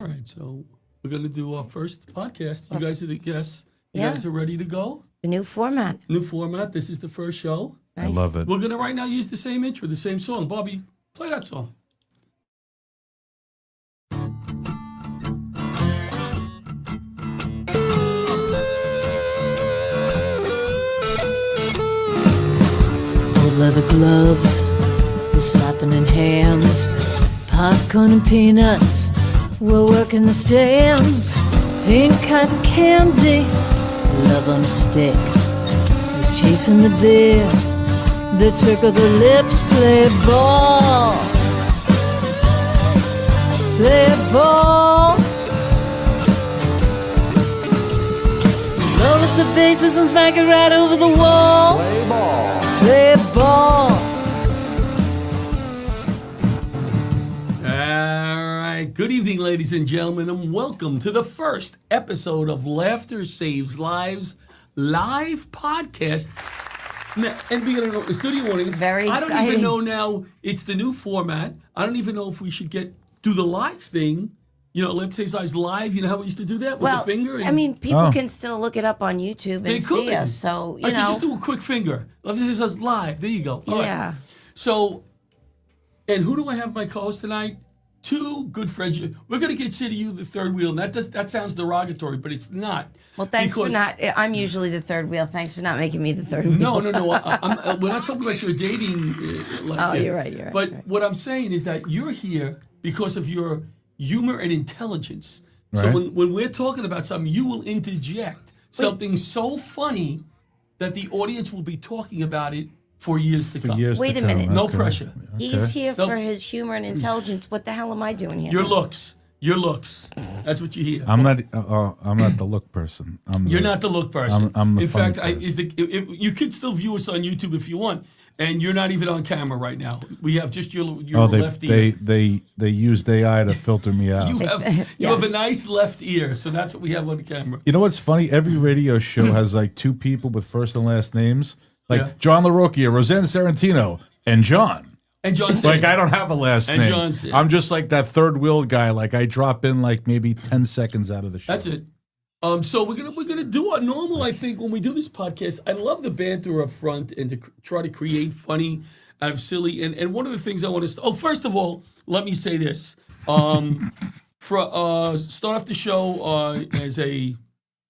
All right, so we're going to do our first podcast. You guys are the guests. You Yeah. guys are ready to go? The new format. New format. This is the first show. Nice. I love it. We're going to right now use the same intro, the same song. Bobby, play that song. Old leather gloves, we're slapping in hams. Popcorn and peanuts, we're working the stands. Pink cotton candy, love on a stick. He's chasing the beer that circle the lips. Play ball, play ball. Roll up the bases and smack it right over the wall. Play ball, play ball. All right. Good evening, ladies and gentlemen, and welcome to the first episode of Laughter Saves Lives live podcast. Now, and being in the studio audience, Very I don't exciting. even know now. It's the new format. I don't even know if we should do the live thing. You know, Laughter Saves Lives live. You know how we used to do that with the finger? I mean, people can still look it up on YouTube They and could. see us. So, I you should know. just do a quick finger. Laughter Saves Lives live. There you go. All right. Yeah. So, and who do I have my co-host tonight? Two good friends. We're going to consider you the third wheel. And that sounds derogatory, but it's not. Well, thanks for Because- not. I'm usually the third wheel. Thanks for not making me the third wheel. No. We're not talking about your dating life. Oh, here. you're right. But what I'm saying is that you're here because of your humor and intelligence. So Right. when we're talking about something, you will interject something so funny that the audience will be talking about it for years to come. Wait a minute. No pressure. He's here Nope. for his humor and intelligence. What the hell am I doing here? Your looks. That's what you hear. I'm not the look person. You're not the look person. I'm the In funny fact, you could still view us on YouTube if you want, and you're not even on camera right now. We have just your left ear. they used AI to filter me out. You have a nice left ear, so that's what we have on the camera. You know what's funny? Every radio show has like two people with first and last names, like Yeah. John LaRocchia, Roseanne Sarantino, and John. And John said, Like I don't have a last And name. John said- I'm just like that third wheel guy. Like I drop in like maybe 10 seconds out of the show. that's it. So we're gonna do our normal. I think when we do this podcast, I love the banter up front and to try to create funny out of silly. And one of the things I want to first of all, let me say this. Start off the show as a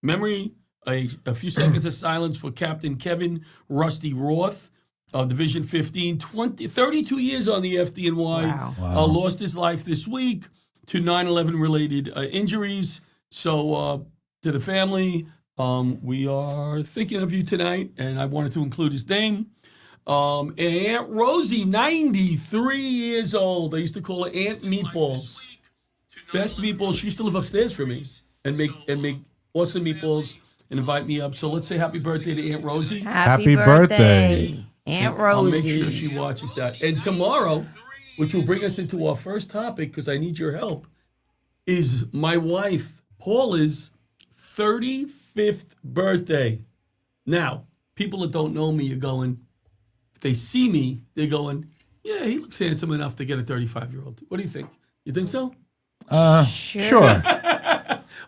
memory, a few seconds of silence for Captain Kevin Rusty Roth of Division 15, 32 years on the FDNY. Wow. Lost his life this week to 9/11 related injuries. So to the family, we are thinking of you tonight, and I wanted to include his name. And Aunt Rosie, 93 years old. I used to call her Aunt Meatballs. Best meatballs. She used to live upstairs for me and make awesome meatballs and invite me up. So let's say happy birthday to Aunt Rosie. Happy birthday. Aunt I'll make Rosie. sure she watches that. And tomorrow, which will bring us into our first topic, because I need your help, is my wife, Paula's 35th birthday. Now, people that don't know me are going, if they see me, they're going, yeah, he looks handsome enough to get a 35-year-old. What do you think? You think so? Sure.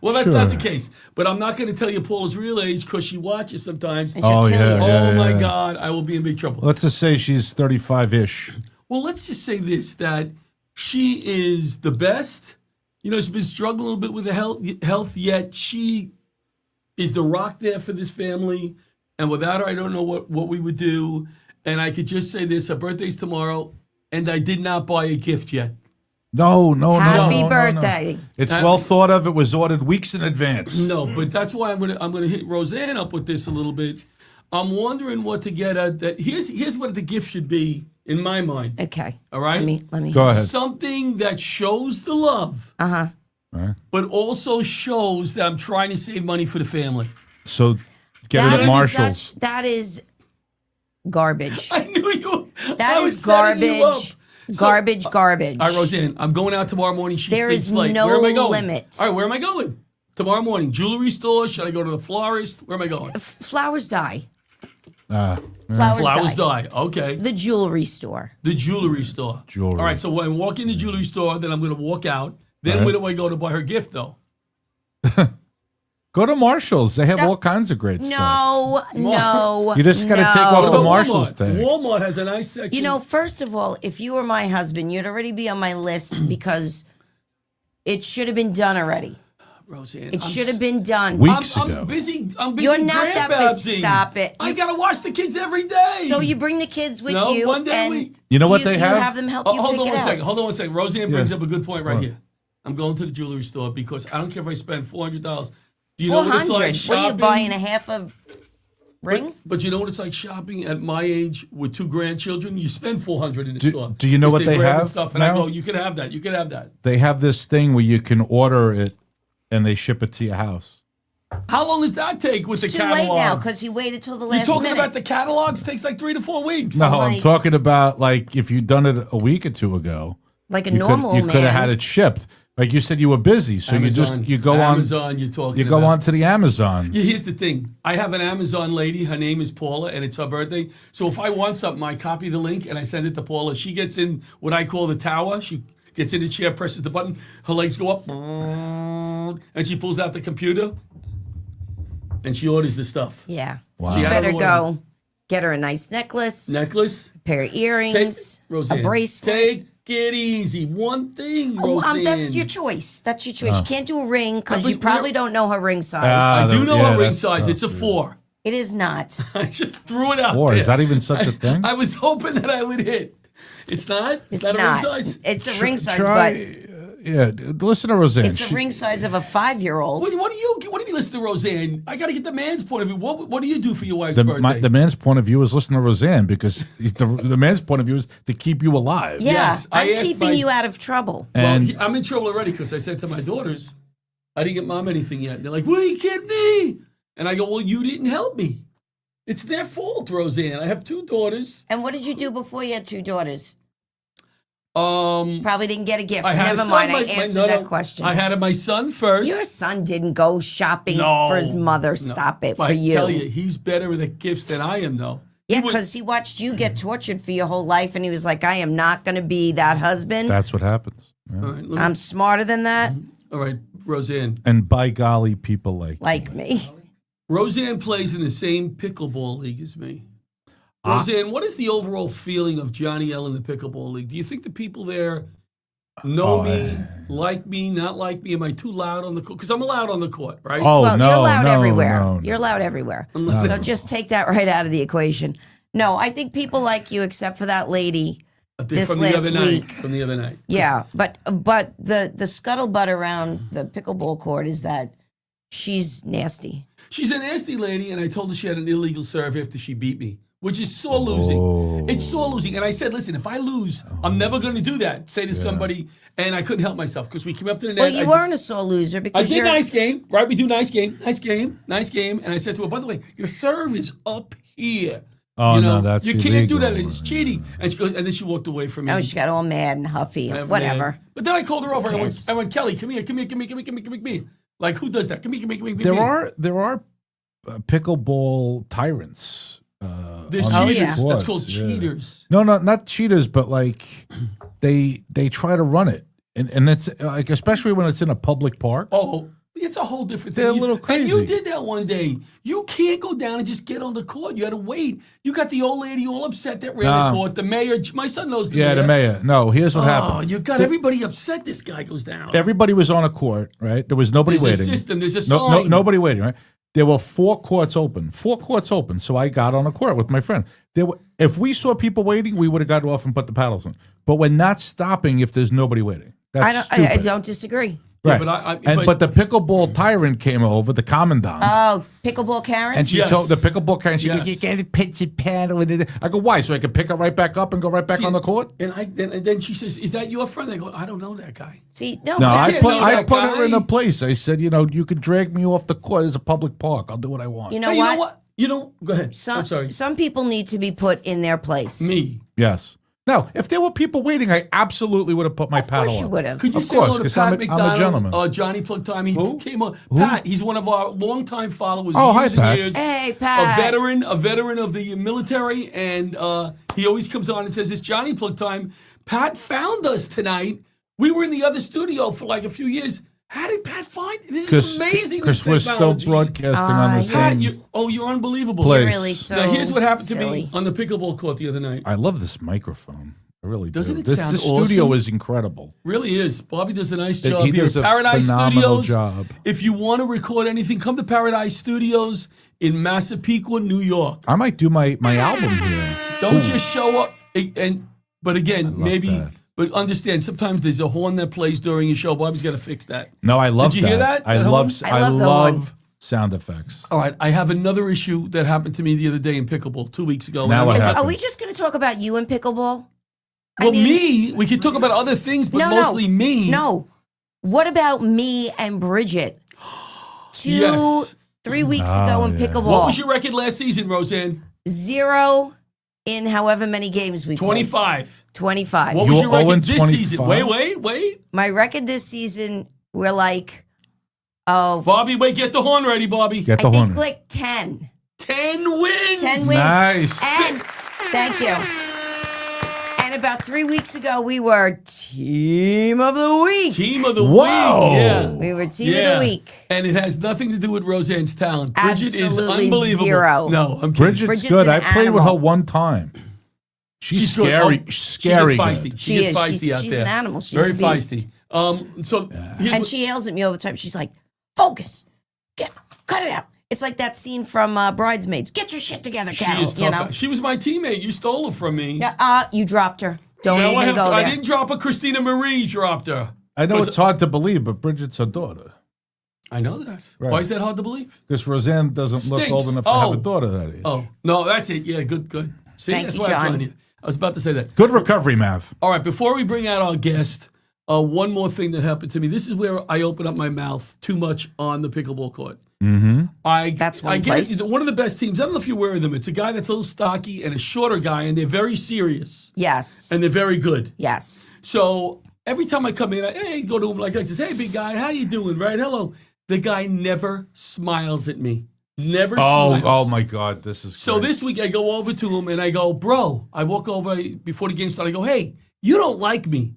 Well, that's not the case. But I'm not going to tell you Paula's real age because she watches sometimes. Oh yeah. Oh, my yeah. God, I will be in big trouble. Let's just say she's 35-ish. Well, let's just say this, that she is the best. You know, she's been struggling a little bit with the health, yet she is the rock there for this family. And without her, I don't know what we would do. And I could just say this, her birthday's tomorrow, and I did not buy a gift yet. No. Happy no. birthday. It's well thought of. It was ordered weeks in advance. No, but that's why I'm gonna hit Roseanne up with this a little bit. I'm wondering what to get at. That here's what the gift should be in my mind. Okay. All right? Let me. Go ahead. Something that shows the love. Right. But also shows that I'm trying to save money for the family. So get it at Marshall's. That is garbage. I knew you. That I was is setting you up. garbage. Garbage. All right, Roseanne, I'm going out tomorrow morning. She There sleeps is late. no Where am I going? limit. All right, where am I going? Tomorrow morning. Jewelry store? Should I go to the florist? Where am I going? Flowers die. Flowers die. Okay. The jewelry store. The jewelry store. Jewelry. All right, so when I walk in the jewelry store, then I'm going to walk out. Then Right. where do I go to buy her gift, though? Go to Marshall's. They have all kinds of great stuff. No. You just got to take What off the about Marshall's Walmart? tag. Walmart has a nice section. You know, first of all, if you were my husband, you'd already be on my list because it should have been done already. Roseanne, It should have been done. Weeks I'm ago. busy. I'm busy. You're not that busy. grandpapping. Stop it. I gotta watch the kids every day. So you bring the kids with No, you. one day a and week. You know what they you have? have them help you Hold pick on it one out. second. Hold on one second. Roseanne brings up a good point right What? here. I'm going to the jewelry store because I don't care if I spend $400. Do you know what it's 400. like What shopping? are you buying, a half a ring? But you know what it's like shopping at my age with 2 grandchildren? You spend $400 in the store. do you know Because what they grabbing have Stuff, and I now? go, you can have that. You can have that. They have this thing where you can order it and they ship it to your house. How long does that take with It's the too catalog? late now because he waited till the You're last talking minute. about the catalogs? Takes like 3 to 4 weeks. No, my- I'm talking about like if you'd done it a week or two ago. like a You normal could, you man. could have had it shipped. Like you said, you were busy, so Amazon. you go Amazon, you're talking on you go about. on to the Amazons. Yeah, here's the thing. I have an Amazon lady. Her name is Paula, and it's her birthday. So if I want something, I copy the link and I send it to Paula. She gets in what I call the tower. She gets in the chair, presses the button. Her legs go up, and she pulls out the computer, and she orders the stuff. Yeah. Wow. See, You I don't better know go get her a nice necklace, Necklace. pair of earrings, Roseanne, a bracelet. Take it easy. One thing, Oh, Roseanne. that's your choice. That's your choice. You can't do a ring because But you probably we're- don't know her ring size. Ah, I do know yeah, her ring that's size. tough, It's a yeah. 4. It is not. I just threw it out Or there. is that even such a thing? I was hoping that I would hit. It's not? It's not not. a ring size? It's a ring size, Try, yeah, listen to Roseanne. but it's a ring size of a 5-year-old. What do you mean listen to Roseanne? I got to get the man's point of view. What do you do for your wife's The, birthday? the man's point of view is listen to Roseanne because the man's point of view is to keep you alive. Yeah, Yes, I I'm asked keeping my- you out of trouble. And I'm in trouble already because I said to my daughters, I didn't get mom anything yet. And they're like, well, you kidding me? And I go, well, you didn't help me. It's their fault, Roseanne. I have 2 daughters. And what did you do before you had 2 daughters? Um, Probably didn't get a gift. I had a Never son, mind, I my- answered no, that no. question. I had my son first. Your son didn't go shopping No, for his mother. no. Stop it I for you. tell you, he's better with gifts than I am, though. Yeah, would- because he watched you get tortured for your whole life, and he was like, "I am not going to be that husband. that's what happens. Yeah. All right, let me- I'm smarter than that." all right, Roseanne. And by golly, people like Me. Roseanne plays in the same pickleball league as me. Roseanne, what is the overall feeling of Johnny L in the pickleball league? Do you think the people there know me, like me, not like me? Am I too loud on the court? Because I'm allowed on the court, right? Oh Well, no, you're allowed no, everywhere. no, no. You're allowed everywhere. So just take that right out of the equation. No, I think people like you, except for that lady. this from the last other night. week. From the other night. Yeah, but the scuttlebutt around the pickleball court is that she's nasty. She's a nasty lady, and I told her she had an illegal serve after she beat me, which is sore losing. It's sore losing. And I said, listen, if I lose, I'm never going to do that. Say to somebody, and I couldn't help myself because we came up to the net. Well, you weren't a sore loser I because did you're nice game, right? We do nice game. And I said to her, by the way, your serve is up here. Oh you know, no, that's you can't do that. illegal. It's cheating. And she goes, and then she walked away from me. Oh, she got all mad and huffy and I'm whatever. mad. But then I called her over. cares? I went, Kelly, come here. Like, who does that? Come here. There are pickleball tyrants. There's on cheaters. the yeah. That's courts, called yeah. cheaters. No, not cheaters, but like they try to run it, and it's like especially when it's in a public park. Oh, it's a whole different thing. They're a little And you crazy. did that one day. You can't go down and just get on the court. You had to wait. You got the old lady all upset that ran Nah. the court. The mayor, my son knows the Yeah, mayor. the mayor. No, here's what Oh, happened. you got everybody upset. This guy goes down. Everybody was on a court, right? There was nobody There's a waiting. system. There's a No, sign. nobody waiting, right? There were 4 courts open. 4 courts open. So I got on a court with my friend. If we saw people waiting, we would have got off and put the paddles in. But we're not stopping if there's nobody waiting. That's I stupid. don't disagree. Right. but but the pickleball tyrant came over, the commandant. Oh, pickleball Karen? And she Yes. told the pickleball Karen, she Yes. goes, you got to pitch your paddle. I go, why? So I can pick it right back up and go right back See, on the court? And then she says, "Is that your friend?" I go, "I don't know that guy." See, no, No, that's I put know I that put her in guy. a place. I said, you could drag me off the court. It's a public park. I'll do what I want. you know Hey, what? you know what? You know, go ahead. I'm sorry. Some people need to be put in their place. Me. Yes. No, if there were people waiting, I absolutely would have put my Of paddle course you on. would have. Could you Of say course, hello to 'cause Pat I'm a McDonald, gentleman. Johnny Plug Time? He Who? came on. Who? Pat, he's one of our longtime followers. Oh, hi, years and Pat. years. Hey, Pat. A veteran of the military, and he always comes on and says, "It's Johnny Plug Time." Pat found us tonight We were in the other studio for like a few years. How did Pat find this? Is amazing. Because we're still broadcasting on the Pat, same. you're unbelievable. Place. You're really so Now here's what happened silly. to me on the pickleball court the other night. I love this microphone. I really Doesn't do. it This sound studio awesome? is incredible. Really is. Bobby does a nice job He here does at a Paradise phenomenal Studios. job. If you want to record anything, come to Paradise Studios in Massapequa, New York. I might do my album here. Don't just show up but again, maybe that. but understand sometimes there's a horn that plays during your show. Bobby's got to fix that. No, I love Did you hear that? I That love horn? I love sound effects. All right, I have another issue that happened to me the other day in pickleball 2 weeks ago. Now what happened? Are we just going to talk about you in pickleball? Well, we could talk about other things, but mostly me. No. What about me and Bridget? Yes. 3 weeks ago in yeah. pickleball. What was your record last season, Roseanne? 0 in however many games we played. 25. 25. What was your You're record this 0-25? season? Wait. My record this season, we're like, oh, Bobby, get the horn ready, Bobby. Get I the think horn. like 10. 10 wins. 10 wins. Nice. And thank you. And about 3 weeks ago, we were Team of the Week. Team of the Whoa. week. Yeah. We were Team of the Week. And it has nothing to do with Roseanne's talent. Bridget is Absolutely unbelievable. 0. No, I'm kidding. Bridget's good. an I played with her animal. one time. She's good. scary. Oh, scary. She gets feisty. good. She She gets is. feisty out She's there. an animal. She's Very a beast. feisty. So here's And what, she yells at me all the time. She's like, focus. Cut it out. It's like that scene from Bridesmaids. Get your shit together, she Carol. is You tough. know? She was my teammate. You stole her from me. You dropped her. Don't Now even go I there. didn't drop her. Christina Marie dropped her. I know 'Cause- it's hard to believe, but Bridget's her daughter. I know that. Right. Why is that hard to believe? Because Roseanne doesn't look Stinks. old enough to have Oh. a daughter that age. Oh, no, that's it. Yeah, good. See, Thank that's you, why I'm John. telling you. I was about to say that. Good recovery, Mav. All right, before we bring out our guest, one more thing that happened to me. This is where I open up my mouth too much on the pickleball court. Mm-hmm. That's one I place. get one of the best teams. I don't know if you're aware of them. It's a guy that's a little stocky and a shorter guy, and they're very serious Yes. and they're very good. Yes. So every time I come in, I go to him like I says, "Hey, big guy, how you doing?" Right? Hello. The guy never smiles at me. Never smiles. Oh my God, this is So great. this week I go over to him and I go, "Bro," I walk over before the game started. I go, "Hey, you don't like me."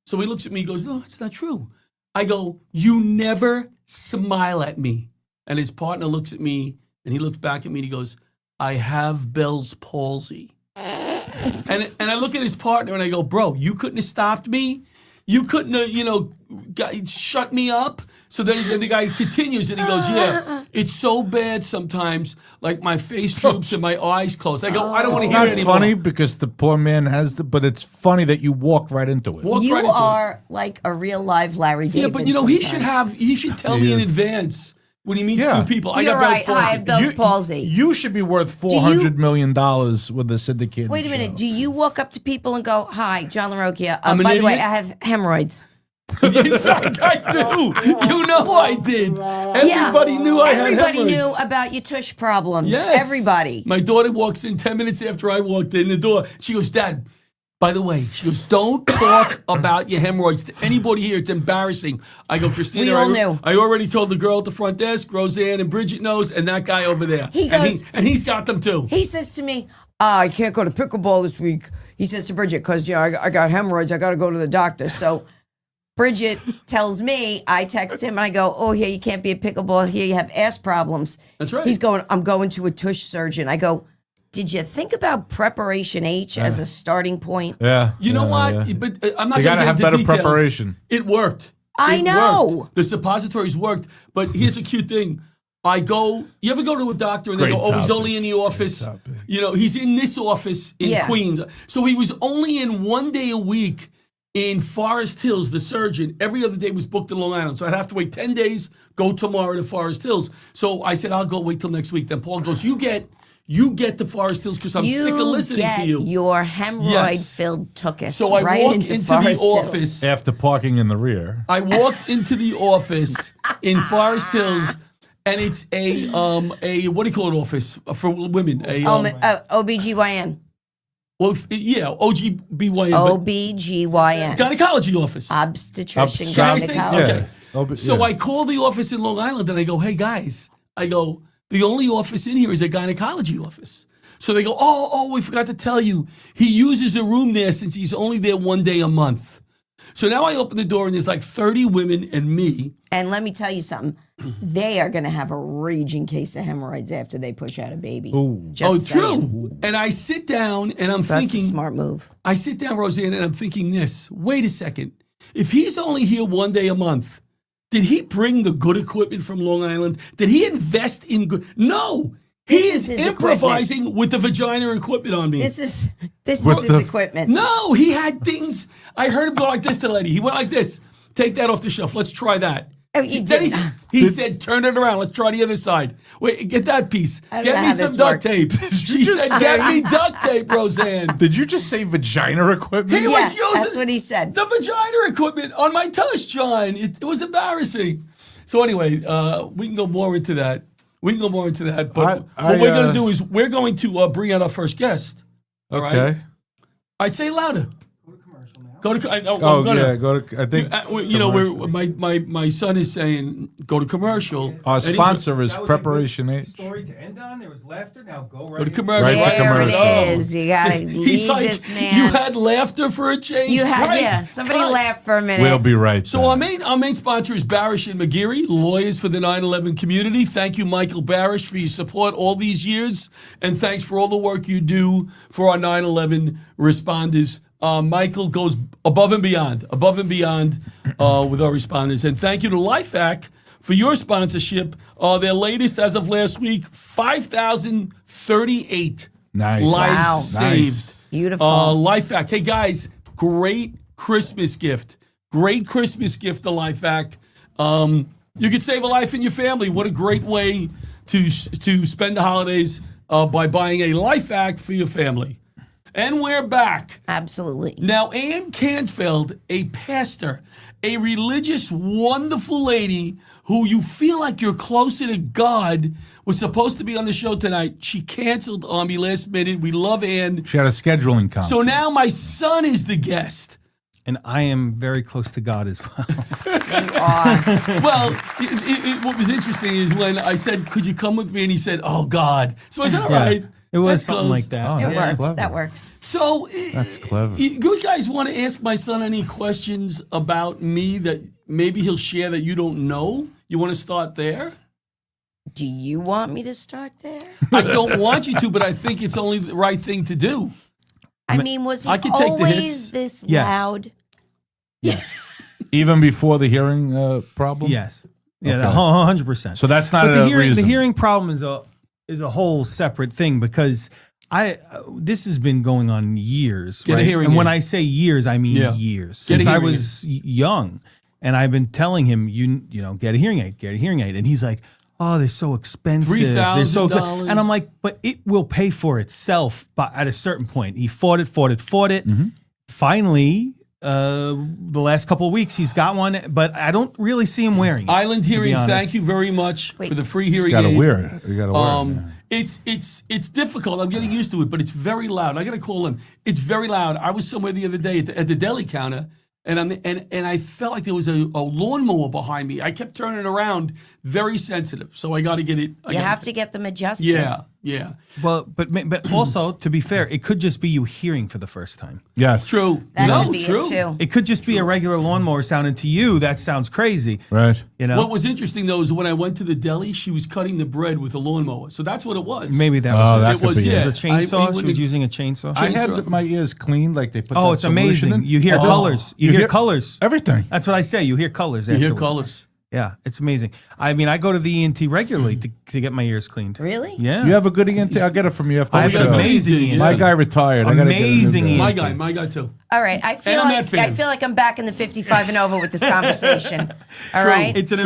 So he looks at me and goes, "No, that's not true." I go, "You never smile at me." And his partner looks at me and he looks back at me and he goes, "I have Bell's palsy." And I look at his partner and I go, "Bro, you couldn't have stopped me. You couldn't have, shut me up." So then the guy continues and he goes, "Yeah, it's so bad sometimes, like my face droops and my eyes close." I go, "I don't want to It's hear not it anymore." funny because the poor man has but it's funny that you walked right into it. Walk You right into it. are like a real live Larry David. Yeah, but he should tell He me in is. advance when he meets Yeah. new people. I You're got right. Bell's I palsy. have Bell's palsy. You should be worth $400 million with a syndicated Wait a minute. show. Do you walk up to people and go, "Hi, John LaRocchia. I'm an By the way, idiot. I have hemorrhoids." In fact, I do. You know I did. Everybody knew I had Everybody hemorrhoids. knew about your tush problems. Yes. Everybody. My daughter walks in 10 minutes after I walked in the door. She goes, "Dad," by the way, she goes, "don't talk about your hemorrhoids to anybody here. It's embarrassing." I go, "Christina, We all knew. I already told the girl at the front desk, Roseanne and Bridget knows, and that guy over there. He and, goes- and he's got them too." He says to me, "I can't go to pickleball this week." He says to Bridget, "Because I got hemorrhoids. I got to go to the doctor." So Bridget tells me, I text him and I go, "Oh, here, you can't be at pickleball. Here, you have ass problems." That's right. He's going, "I'm going to a tush surgeon." I go, "Did you think about preparation H as a starting point?" Yeah. You know what? yeah. But I'm not You going gotta to have get better into details. preparation. It worked. I It know. worked. The suppositories worked. But here's a cute thing. You ever go to a doctor and they Great go, "Oh, he's topic. only in the office." topic. He's in this office in Yeah. Queens. So he was only in 1 day a week in Forest Hills, the surgeon. Every other day was booked in Long Island. So I'd have to wait 10 days, go tomorrow to Forest Hills. So I said, "I'll go wait till next week." Then Paul goes, You get to Forest Hills because I'm sick of listening get to you." your hemorrhoid-filled tuchus So I right walked into into Forest the Hills. office. After parking in the rear. I walked into the office in Forest Hills, and it's a what do you call it office for women? OBGYN. OGBYN, OBGYN. gynecology office. Obstetrician Obst- Can I say- gynecology. okay. So I call the office in Long Island and I go, "Hey guys," I go, "the only office in here is a gynecology office." So they go, "Oh, we forgot to tell you, he uses a room there since he's only there 1 day a month." So now I open the door and there's like 30 women and me. And let me tell you something. They are going to have a raging case of hemorrhoids after they push out a baby. Just saying. True. And I sit down and I'm That's thinking. a smart move. I sit down, Roseanne, and I'm thinking this. Wait a second. If he's only here one day a month, did he bring the good equipment from Long Island? Did he invest in good? No. He This is is his improvising with the vagina equipment on me. This is his equipment. No, he had things. I heard him go like this to the lady. He went like this. Take that off the shelf. Let's try that. Oh, he Then did. he said, turn it around. Let's try the other side. Wait, get that piece. I don't Get know me how some this duct works. tape. She said, get me duct tape, Roseanne. Did you just say vagina equipment? He was Yeah, using that's what he said. the vagina equipment on my tush, John. It was embarrassing. So anyway, we can go more into that. But what we're going to do is we're going to bring out our first guest. All right? Okay. I say louder. Go to I'm Oh, gonna. yeah. Go to, I think. My son is saying go to commercial. Our And he's- sponsor is That was Preparation a good H. story to end on. There was laughter. Now go right Go to into commercial. Right to There commercial. it is. You got to He's lead like, this man. you had laughter for a change. You had, Right. yeah. Somebody Cut. laugh for a minute. We'll be right So back. our main sponsor is Barasch and McGarry, lawyers for the 9/11 community. Thank you, Michael Barasch, for your support all these years, and thanks for all the work you do for our 9/11 responders. Michael goes above and beyond with our responders. And thank you to LifeVac for your sponsorship. Their latest, as of last week, 5,038 Nice. lives Wow. saved. Nice. Beautiful. LifeVac. Hey guys, great Christmas gift. Great Christmas gift to LifeVac. You could save a life in your family. What a great way to spend the holidays by buying a LifeVac for your family. And we're back. Absolutely. Now, Ann Cansfeld, a pastor, a religious, wonderful lady who you feel like you're closer to God, was supposed to be on the show tonight. She canceled on me last minute. We love Ann. She had a scheduling conflict. So now my son is the guest. And I am very close to God as well. Well, what was interesting is when I said, could you come with me? And he said, oh, God. So I said, all right. It was That's something close. like that. Oh, It that's works. clever. That works. So That's clever. You guys want to ask my son any questions about me that maybe he'll share that you don't know? You want to start there? Do you want me to start there? I don't want you to, but I think it's only the right thing to do. I mean, was he I could take the hits. always this Yes. loud? Even before the hearing problem? Yes. Yeah, Okay. 100%. So that's not But a the reason. hearing problem is a whole separate thing because this has been going on years. Get a right? hearing And when aid. I say years, I mean Yeah. years. Get a Since I hearing was young, and I've been telling him, you know, get a hearing aid, and he's like, oh, they're so expensive. They're so good. $3,000. And I'm like, but it will pay for itself. But at a certain point, he fought it. Mm-hmm. Finally, the last couple of weeks, he's got one, but I don't really see him wearing it. Island to be Hearing, honest. thank you very much for the free hearing You gotta aid. wear it. You gotta wear it. It's difficult. I'm getting used to it, but it's very loud. I got to call him. It's very loud. I was somewhere the other day at the deli counter, and I felt like there was a lawnmower behind me. I kept turning around, very sensitive. So I got to get it. You have to get them adjusted. Yeah. Well, but also, to be fair, it could just be you hearing for the first time. Yes. True. That no, could be true. it too. It could just be a regular lawnmower sounding to you. That sounds crazy. Right. You know, What was interesting though is when I went to the deli, she was cutting the bread with a lawnmower. So that's what it was. maybe that Oh, was that it. it could was. be Yeah, it. Was it a chainsaw? She wouldn't- was using a chainsaw. I Chainsaw. had my ears cleaned, like they put Oh, that it's solution amazing. in. You hear Oh. colors. You hear colors. Everything. That's what I say. You hear colors. You hear afterwards. colors. Yeah, it's amazing. I mean, I go to the ENT regularly to get my ears cleaned. Really? Yeah. You have a good ENT? I'll get it from you after I the have an show. amazing Yeah. ENT. My guy retired. I gotta Amazing get a new ENT. guy. My guy too. All right. I feel And I'm like that fan. I feel like I'm back in the 55 and over with this conversation. All True. right. He's an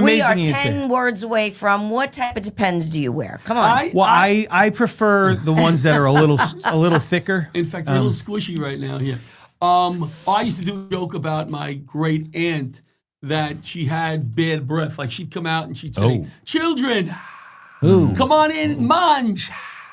We are amazing 10 ENT. words away from what type of Depends do you wear? Come on. Well, I prefer the ones that are a little thicker. In fact, I'm a little squishy right now here. I used to do a joke about my great aunt that she had bad breath. Like she'd come out and she'd say, Oh. "Children, come on in, mange."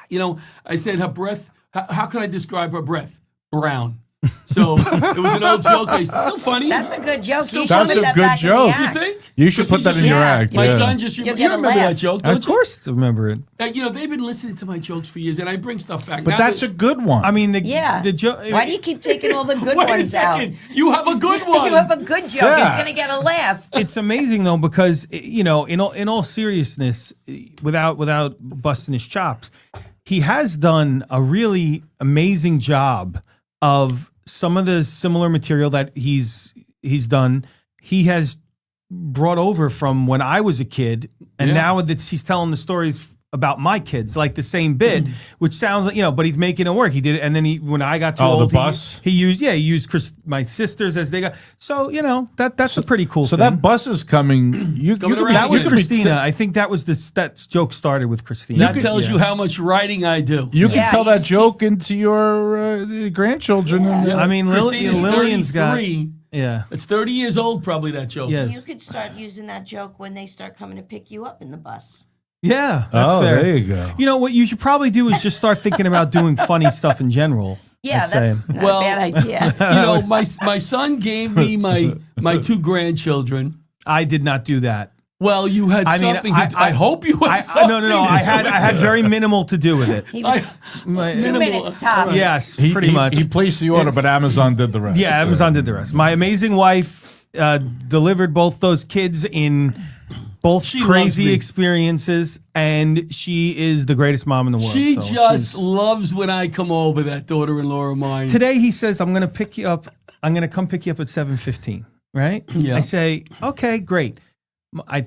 You know, I said her breath. How could I describe her breath? Brown. So it was an old joke. It's still funny. That's a good joke. You should That's put a that good back in the joke. You act. think? You should put that in your Yeah. act. My yeah. son just You'll you get a remember that laugh. joke, don't Of course, remember it. you? You know, they've been listening to my jokes for years, and I bring stuff back. But Now that's that- a good one. I mean, Yeah. the joke. Why do you keep taking all the good Wait a ones out? second. You have a good one. You have a good joke. Yeah. It's going to get a laugh. It's amazing though because you know, in all seriousness, without busting his chops, he has done a really amazing job of some of the similar material that he's done. He has brought over from when I was a kid, and Yeah. now that he's telling the stories about my kids, like the same bit, which sounds like, you know, but he's making it work. He did it, and then when I got too Oh, the old, bus? he used my sisters as they got. So you know that's a pretty cool. so thing. that bus is coming. You Coming could be- around. That you was could be Christina. I think that was that joke started with Christina. That tells you how much writing I do. You can Yeah, tell you that just joke into your grandchildren. Yeah. I mean, Christina's Lillian's got 33. yeah. It's 30 years old, probably, that joke. Yes. You could start using that joke when they start coming to pick you up in the bus. Yeah, that's Oh, fair. there you go. You know what you should probably do is just start thinking about doing funny stuff in general. Yeah, I'd that's say. not Well- a bad idea. You know, my son gave me my two grandchildren. I did not do that. Well, you had I mean, something to do. I hope you had I, something no. to I do had with I had it. very minimal to do with it. He was My- 2 minimal. minutes tops. yes, He, pretty he- much. He placed the order, but Amazon did the rest. Yeah, Amazon did the rest. My amazing wife delivered both those kids in both She loves crazy me. experiences, and she is the greatest mom in the world. She So just she's- loves when I come over, that daughter-in-law of mine. Today he says, I'm going to pick you up. I'm going to come pick you up at 7:15, right? Yeah. I say, okay, great. I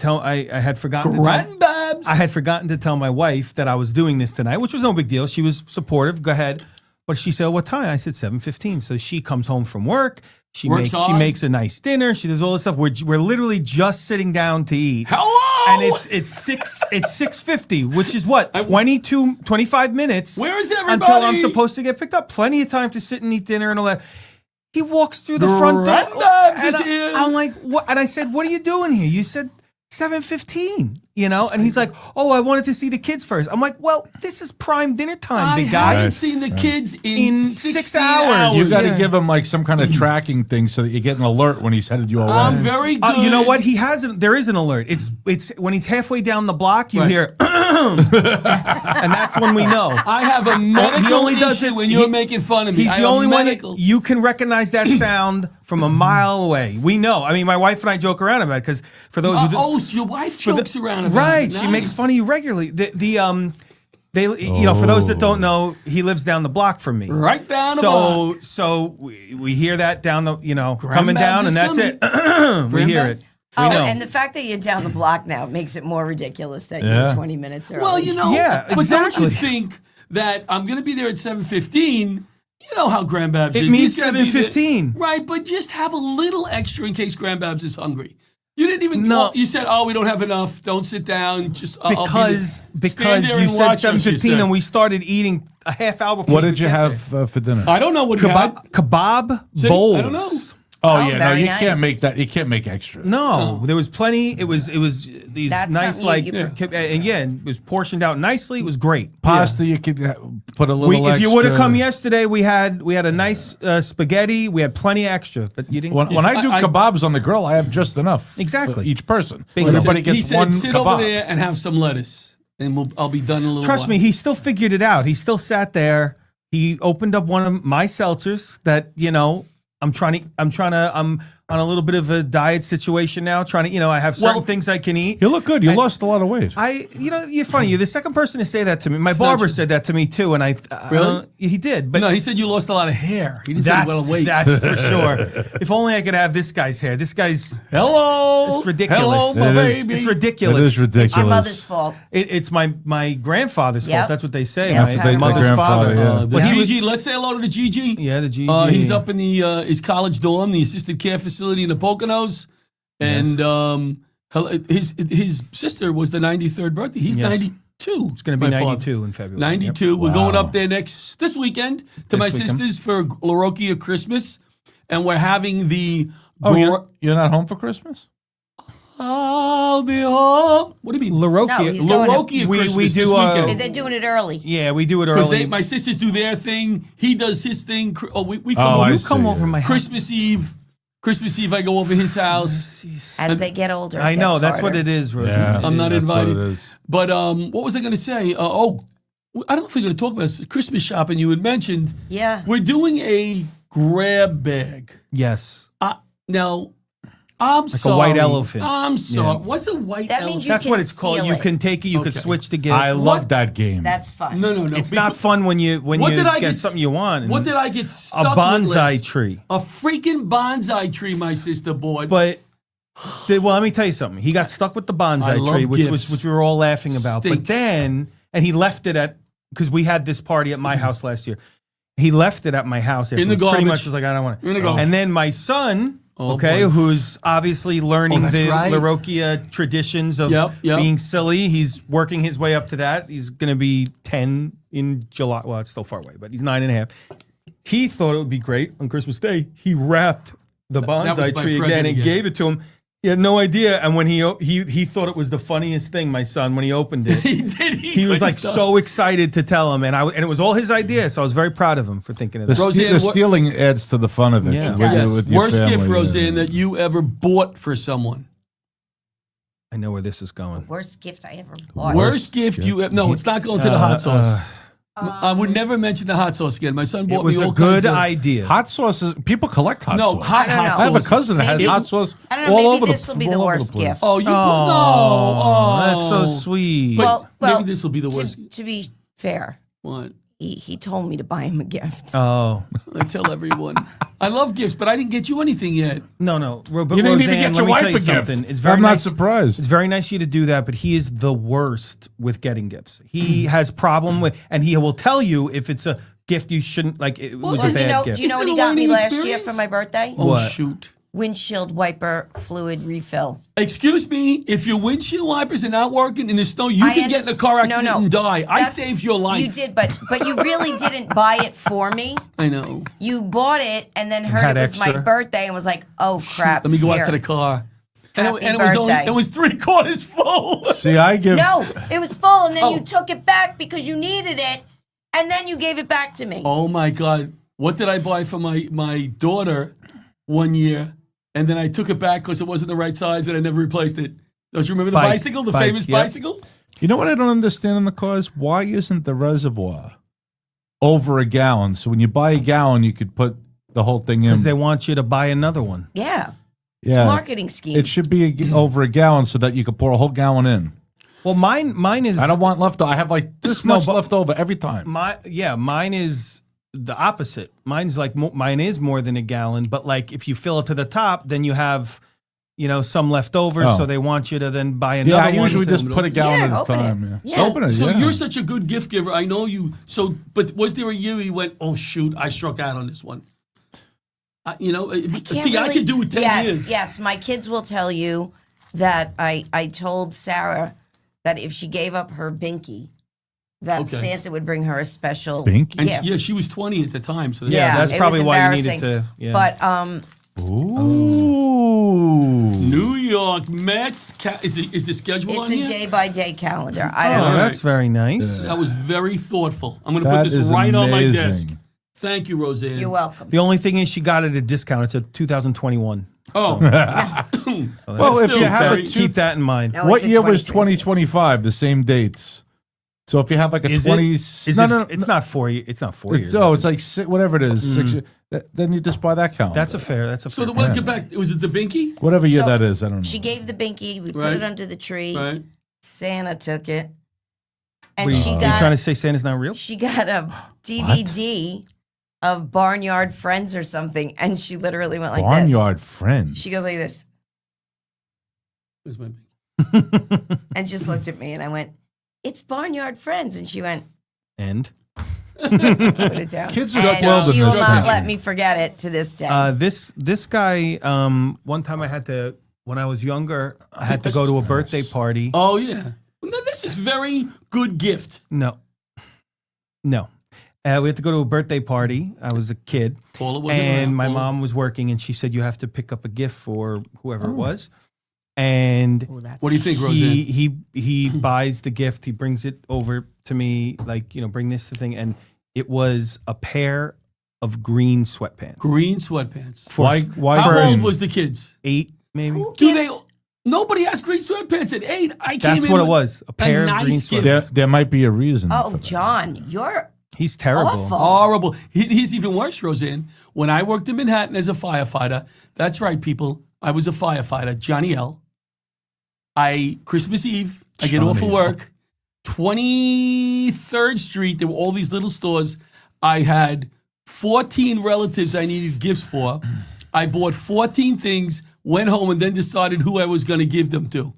had forgotten. Grandbabs. I had forgotten to tell my wife that I was doing this tonight, which was no big deal. She was supportive. Go ahead. But she said, what time? I said 7:15. So she comes home from work. She Works she hard. makes a nice dinner. She does all this stuff. We're literally just sitting down to eat. Hello. And it's 6:50, which is what 25 minutes. Where is until everybody? I'm supposed to get picked up? Plenty of time to sit and eat dinner and all that. He walks through the front door. Grandbabs is and here. I'm like, what? And I said, what are you doing here? You said 7:15. You know, and he's like, "Oh, I wanted to see the kids first." I'm like, "Well, this is prime dinner time, I big guy." haven't seen the kids in In 16 6 hours. You got to Yeah. give him like some kind of tracking thing so that you get an alert when he's headed your way. I'm very good. You know what? He hasn't. There is an alert. It's when he's halfway down the block, you Right. hear, and that's when we know. I have a medical only does issue it- when you're he- making fun of me. He's I the have a only one that medical. you can recognize that sound from a mile away. We know. I mean, my wife and I joke around about it because for those who Oh, so your wife jokes around about right, it. she makes Nice. fun of you regularly. They you know, for those that don't know, he lives down the block from me. Right down the block. So we hear that down the coming Grandbabs down, is and that's coming. it. We hear Grandbabs. it. We Oh, know. and the fact that you're down the block now makes it more ridiculous that Yeah. you're 20 minutes early. Well, you know, Yeah, but don't you exactly. think that I'm going to be there at 7:15? You know how Grandbabs It is. means He's gonna be there- 7:15. Right, but just have a little extra in case Grandbabs is hungry. You didn't even. No. You said, "Oh, we don't have enough. Don't sit down. Just I'll be there." because Stand there you and said watch us, 7:15 said. and we started eating a half hour before. What we did you get have for dinner? I don't know what he had. Kebab See, bowls. I don't know. Oh, Oh, yeah, no, very you nice. can't make that. You can't make extra. No, there was plenty. It was these That's nice something you- and yeah, it was portioned out nicely. It was great. Pasta, you could put a little. If you would have extra. come yesterday, we had a nice spaghetti. We had plenty extra, but you didn't. When I do I- kebabs on the grill, I have just enough. Exactly. For each person. Big Everybody He gets said, one "Sit kebab. over there and have some lettuce, and I'll be done in a little Trust while." me, he still figured it out. He still sat there. He opened up one of my seltzers that I'm on a little bit of a diet situation now. I have certain Well- things I can eat. You look good. You lost a lot of weight. You're funny. You're the second person to say that to me. My barber true. said that to me too, and Really? he did. But No, he said you lost a lot of hair. He didn't say you lost weight. that's for sure. If only I could have this guy's hair. This guy's Hello. It's ridiculous. Hello, my It is. baby. it's It ridiculous. is ridiculous. Our mother's fault. It's my grandfather's Yep. fault. That's what they say. Yep. My That's what they- mother's the grandfather, father. yeah. The But he was- GG, let's say hello to the GG. yeah, the GG. He's up in the his college dorm, the assisted care facility in the Poconos, and his sister was the 93rd birthday. He's Yes. 92. It's going to be my father. 92 in February. 92. We're Wow. going up there this weekend to my weekend. sisters for Larokia Christmas, and we're having the. Oh, you're not home for Christmas? I'll be home. What do you mean? LaRocchia. No, he's going to- LaRocchia We Christmas do, this weekend. They're doing it early. Yeah, we do it Because early. my sisters do their thing. He does his thing. We come Oh, over. I you see. come over my house. Christmas Eve. Christmas Eve, I go over his house. As they get older, I know, gets that's what harder. it is, Rosie. Yeah, I'm not that's what invited. it is. But what was I going to say? I don't know if we're going to talk about this. Christmas shopping. You had mentioned. Yeah. We're doing a grab bag. Yes. Now, I'm sorry. a white elephant. I'm sorry. Yeah. What's a white That elephant? means you That's can what it's called. steal You it. can take it, you could Okay. switch the gift. I love that game. That's fun. No. It's not fun when you What get did I get something you want. What did I get A stuck with bonsai last? tree. A freaking bonsai tree my sister bought. But well, let me tell you something. He got stuck with the I bonsai love tree, gifts. which we were all laughing about. Stinks. But then, and he left it at because we had this party at my house last year. He left it at my house. In the afterwards. Pretty garbage. much was like, I don't want it. In the garbage. And then my son, Oh, okay, boy. who's obviously learning Oh, that's the right. LaRocchia traditions of Yep. being silly. He's working his way up to that. He's going to be 10 in July. Well, it's still far away, but he's 9.5. He thought it would be great on Christmas Day. He wrapped the that was bonsai my tree present again and again. gave it to him. He had no idea, and when he thought it was the funniest thing. My son, when he opened it, he did. he was like so excited to tell him, and it was all his idea. So I was very proud of him for thinking of The, that. Roseanne, the what- stealing adds to the fun of it. Yeah. It with does. your- with your Worst gift, family, Roseanne, that you ever bought for someone. I know where this is going. Worst gift I ever bought. Worst gift you ever. No, it's not going to the hot sauce. I would never mention the hot sauce again. My son bought It was me a all kinds good of idea. Hot sauces. People collect hot No, sauce. hot I don't know. sauce. I have a cousin that has Maybe- hot sauce I don't know, all maybe over this will be the all over worst place. gift. Oh, you Oh, no. that's so sweet. Well, Maybe this will be the worst. to be fair, What? he told me to buy him a gift. Oh I tell everyone. I love gifts, but I didn't get you anything yet. no, but You didn't even Roseanne, get your let me wife tell you a gift. something. It's very I'm not nice. surprised. It's very nice of you to do that, but he is the worst with getting gifts. He has problem with, and he will tell you if it's a gift you shouldn't like. It was a Well, bad gift. do you know Isn't what he it a got me learning last year experience? for my birthday? Oh, What? shoot. Windshield wiper fluid refill. Excuse me, if your windshield wipers are not working in the snow, you I can get in a underst- car no, accident no. and die. I That's- saved your life. You did, but you really didn't buy it for me. I know. You bought it and then heard had it was my extra? birthday and was like, "Oh crap!" Let me go here. out to the car. And Happy it was only birthday. it was 3/4 full. See, I give. No, it was full, and then Oh. you took it back because you needed it, and then you gave it back to me. Oh my God. What did I buy for my daughter one year? And then I took it back because it wasn't the right size and I never replaced it. Don't you remember the Bike. bicycle? The Bike, famous yep. bicycle? You know what I don't understand in the cars? Why isn't the reservoir over a gallon? So when you buy a gallon, you could put the whole thing in. Because they want you to buy another one. Yeah, it's yeah, a marketing scheme. it should be over a gallon so that you could pour a whole gallon in. Well, mine is I don't want left. I have like this No, much but- left over every time. mine is the opposite. Mine's like mine is more than a gallon, but like if you fill it to the top, then you have some leftovers. Oh. So they want you to then buy another Yeah, I one. usually to- just put a gallon Yeah, at a open it. time. Yeah. Yeah. Open it. So yeah. you're such a good gift giver. I know you. So, but was there a year you went, oh shoot, I struck out on this one? Can't See, I really- could do it 10 years. Yes, my kids will tell you that I told Sarah that if she gave up her binky, that Okay. Santa would bring her a special Binky? And gift. yeah, she was 20 at the time. So Yeah, that's it probably was why you needed embarrassing. to. Yeah. But Ooh. New York Mets. Is the schedule it's on a here? day-by-day calendar. I oh, don't know. that's very nice. That was very thoughtful. I'm going to That put this is right on my amazing. desk. Thank you, Roseanne. You're welcome. The only thing is she got it at a discount. It's a 2021. Oh, Well, if still you have very- a Keep that in mind. No, what it's a year was 2026. 2025? The same dates. So if you have like a Is 20, it? Is no, it? no, no, It's not 4 years. It's not 4 years. it's like whatever it is, 6 years. Then you just buy that calendar. That's a fair. That's a so fair. let's get back. Was it the Binky? whatever year So, that is. I don't know. She gave the binky. We put Right. it under the tree. Right. Santa took it, and Wait, she you got trying to say Santa's not real? she got a DVD of Barnyard Friends or something, and she literally went like Barnyard this. Friends. She goes like this, Where's my Binky? and just looked at me, and I went, "It's Barnyard Friends," and she went, And "Put it down." Kids are and spoiled in she will this not country. let me forget it to this day. this guy. One time I had to when I was younger. I had to go to a birthday party. Oh yeah. No, this is very good gift. No. We had to go to a birthday party. I was a kid, Paula wasn't and around. my Paula- mom was working, and she said you have to pick up a gift for whoever it was. and Oh, that's What do you think, Roseanne? he buys the gift. He brings it over to me, like, bring this to thing, and it was a pair of green sweatpants. Green sweatpants. Why How green? old was the kids? 8 maybe. Who Do they? gives- Nobody has green sweatpants at 8. I came That's in what it with was. A pair of nice green gift. sweatpants. There might be a reason. Oh, for that. John, you're He's terrible. awful. Horrible. He's even worse, Roseanne. When I worked in Manhattan as a firefighter, that's right, people. I was a firefighter, Johnny L. Christmas Eve, I get off of Johnny L. work, 23rd Street, there were all these little stores. I had 14 relatives I needed gifts for. I bought 14 things, went home, and then decided who I was going to give them to.